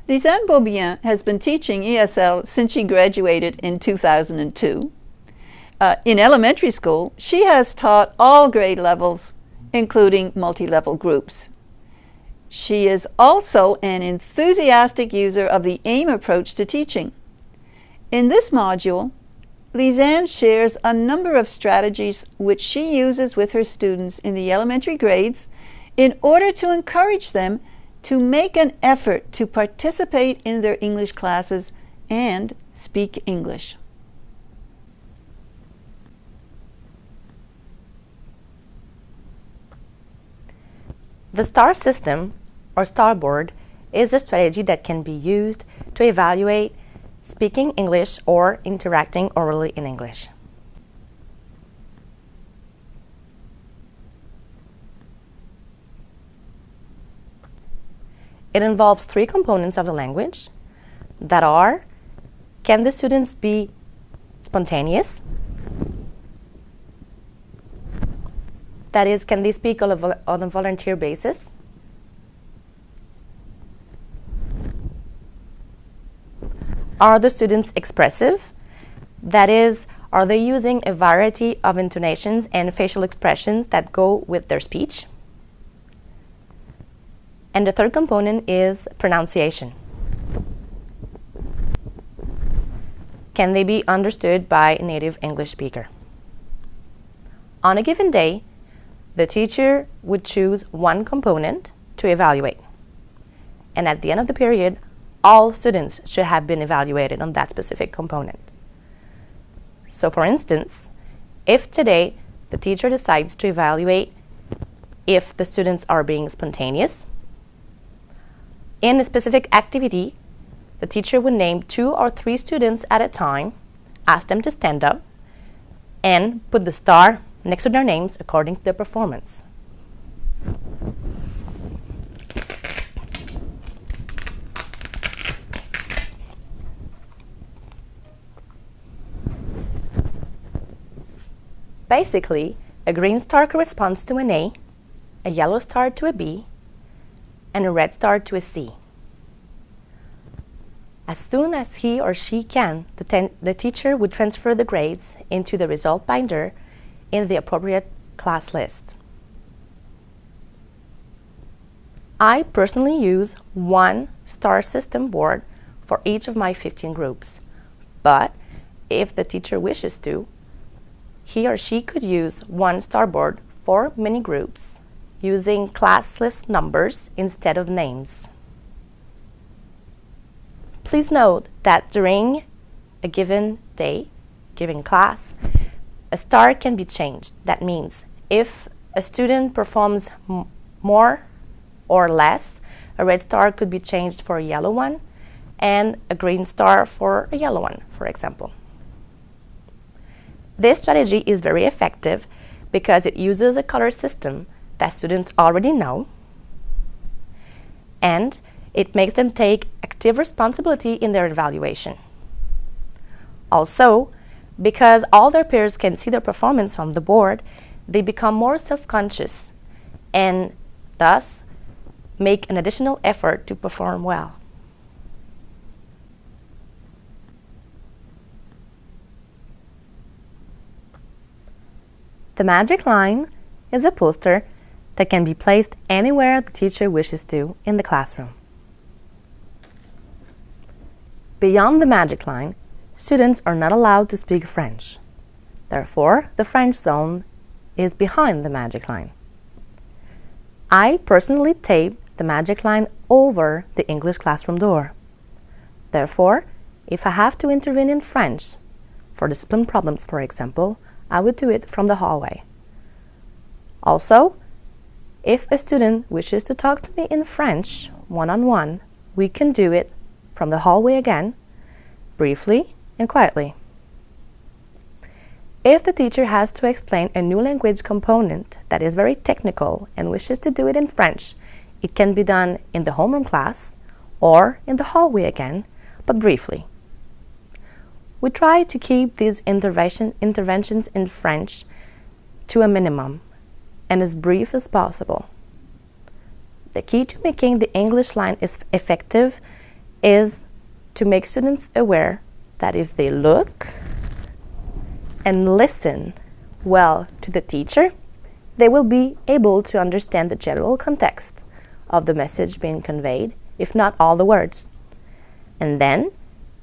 Lisanne Beaubien has been teaching ESL since she graduated in 2002. In elementary school, she has taught all grade levels, including multi-level groups. She is also an enthusiastic user of the AIM approach to teaching. In this module, Lisanne shares a number of strategies which she uses with her students in the elementary grades in order to encourage them to make an effort to participate in their English classes and speak English. The STAR system, or STAR board, is a strategy that can be used to evaluate speaking English or interacting orally in English. It involves three components of the language that are: can the students be spontaneous? That is, can they speak on a volunteer basis? Are the students expressive? That is, are they using a variety of intonations and facial expressions that go with their speech? And the third component is pronunciation. Can they be understood by a native English speaker? On a given day, the teacher would choose one component to evaluate. And at the end of the period, all students should have been evaluated on that specific component. So for instance, if today the teacher decides to evaluate if the students are being spontaneous, in a specific activity, the teacher would name 2 or 3 students at a time, ask them to stand up, and put the star next to their names according to their performance. Basically, a green star corresponds to an A yellow star to a B, and a red star to a C. As soon as he or she can, the teacher would transfer the grades into the result binder in the appropriate class list. I personally use one star system board for each of my 15 groups, but if the teacher wishes to, he or she could use one star board for mini groups using class list numbers instead of names. Please note that during a given day, given class, a star can be changed. That means if a student performs more or less, a red star could be changed for a yellow one and a green star for a yellow one, for example. This strategy is very effective because it uses a color system that students already know, and it makes them take active responsibility in their evaluation. Also, because all their peers can see their performance on the board, they become more self-conscious and thus make an additional effort to perform well. The magic line is a poster that can be placed anywhere the teacher wishes to in the classroom. Beyond the magic line, students are not allowed to speak French. Therefore, the French zone is behind the magic line. I personally tape the magic line over the English classroom door. Therefore, if I have to intervene in French, for discipline problems for example, I would do it from the hallway. Also, if a student wishes to talk to me in French, one-on-one, we can do it from the hallway again, briefly and quietly. If the teacher has to explain a new language component that is very technical and wishes to do it in French, it can be done in the homeroom class or in the hallway again, but briefly. We try to keep these interventions in French to a minimum and as brief as possible. The key to making the English line effective is to make students aware that if they look and listen well to the teacher, they will be able to understand the general context of the message being conveyed, if not all the words. And then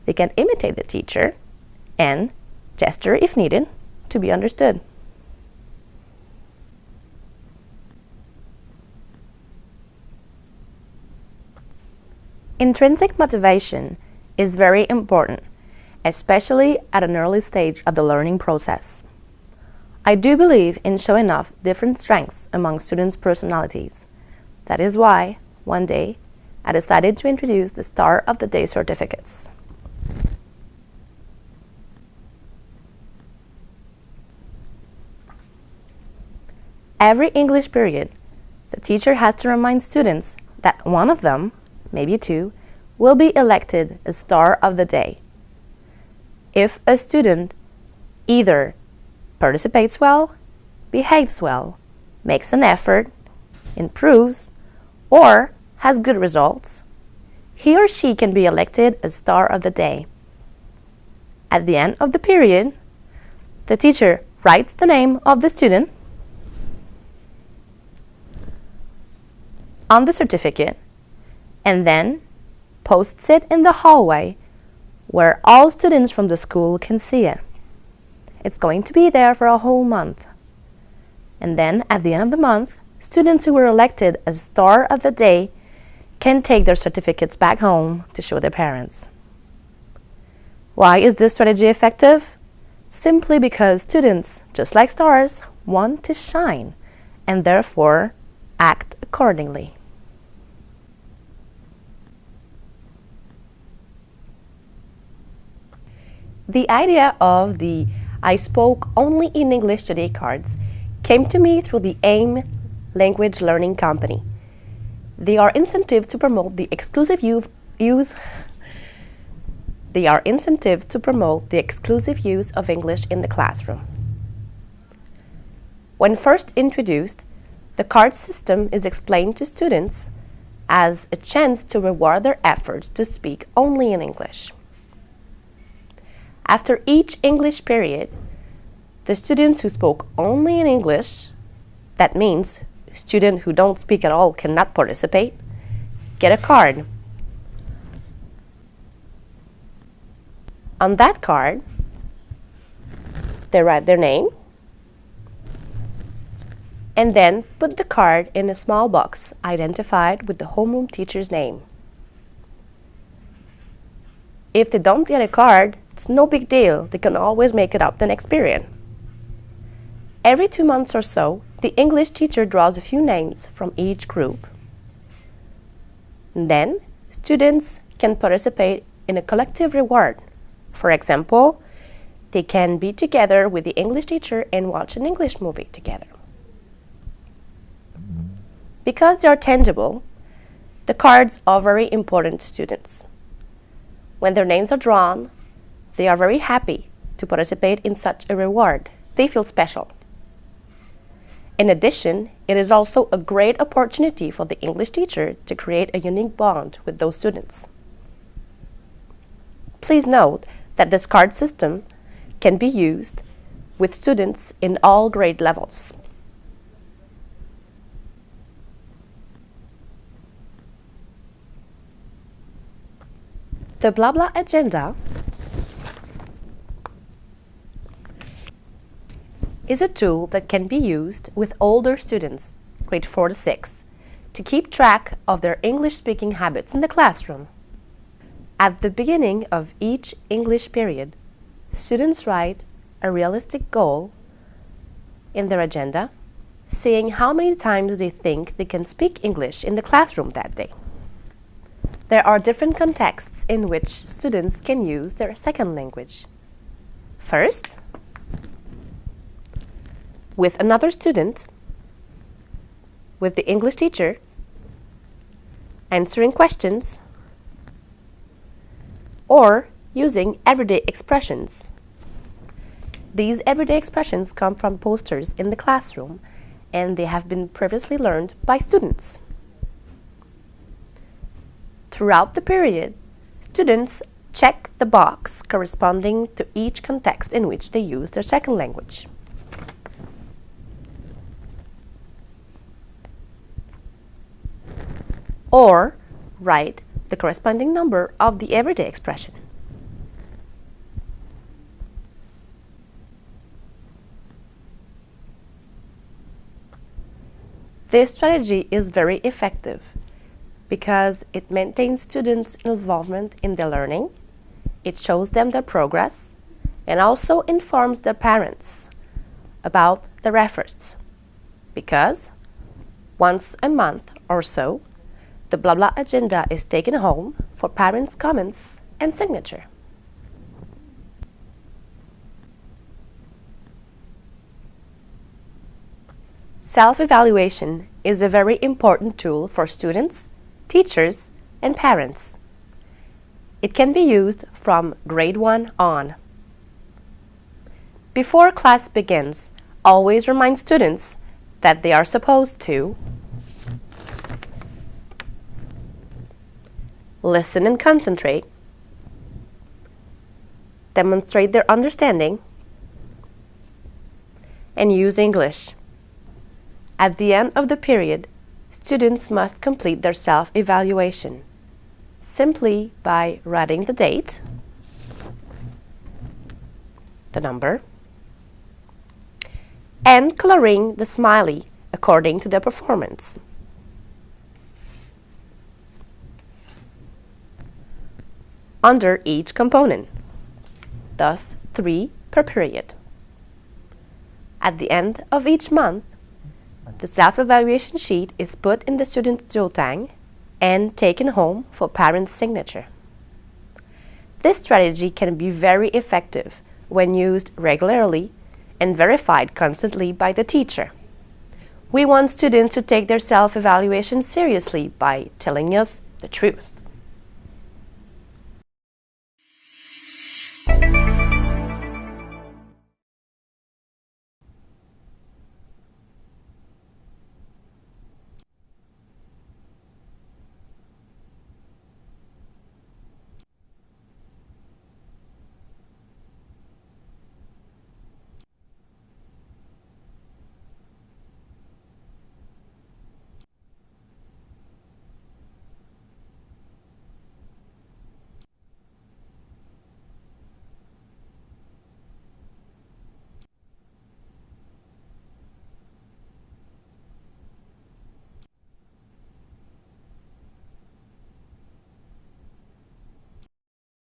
they can imitate the teacher and gesture if needed to be understood. Intrinsic motivation is very important, especially at an early stage of the learning process. I do believe in showing off different strengths among students' personalities. That is why, one day, I decided to introduce the Star of the Day certificates. Every English period, the teacher has to remind students that one of them, maybe two, will be elected a Star of the Day. If a student either participates well, behaves well, makes an effort, improves, or has good results, he or she can be elected a Star of the Day. At the end of the period, the teacher writes the name of the student on the certificate and then posts it in the hallway where all students from the school can see it. It's going to be there for a whole month. And then at the end of the month, students who were elected as Star of the Day can take their certificates back home to show their parents. Why is this strategy effective? Simply because students, just like stars, want to shine and therefore act accordingly. The idea of the I spoke only in English today cards came to me through the AIM language learning company. They are incentives to promote the exclusive use of English in the classroom. When first introduced, the card system is explained to students as a chance to reward their efforts to speak only in English. After each English period, the students who spoke only in English, that means students who don't speak at all cannot participate, get a card. On that card, they write their name and then put the card in a small box identified with the homeroom teacher's name. If they don't get a card, it's no big deal. They can always make it up the next period. Every 2 months or so, the English teacher draws a few names from each group. And then, students can participate in a collective reward. For example, they can be together with the English teacher and watch an English movie together. Because they are tangible, the cards are very important to students. When their names are drawn, they are very happy to participate in such a reward. They feel special. In addition, it is also a great opportunity for the English teacher to create a unique bond with those students. Please note that this card system can be used with students in all grade levels. The Blah Blah Agenda is a tool that can be used with older students, grade 4 to 6, to keep track of their English-speaking habits in the classroom. At the beginning of each English period, students write a realistic goal in their agenda, saying how many times they think they can speak English in the classroom that day. There are different contexts in which students can use their second language. First, with another student, with the English teacher, answering questions, or using everyday expressions. These everyday expressions come from posters in the classroom, and they have been previously learned by students. Throughout the period, Students check the box corresponding to each context in which they use their second language. Or write the corresponding number of the everyday expression. This strategy is very effective because it maintains students' involvement in their learning, it shows them their progress, and also informs their parents about their efforts. Because once a month or so, the blah blah agenda is taken home for parents' comments and signature. Self-evaluation is a very important tool for students, teachers, and parents. It can be used from grade 1 on. Before class begins, always remind students that they are supposed to listen and concentrate, demonstrate their understanding, and use English. At the end of the period, students must complete their self-evaluation simply by writing the date, the number, and coloring the smiley according to their performance. Under each component, thus 3 per period. At the end of each month, the self-evaluation sheet is put in the student's Jultang and taken home for parents' signature. This strategy can be very effective when used regularly and verified constantly by the teacher. We want students to take their self-evaluation seriously by telling us the truth.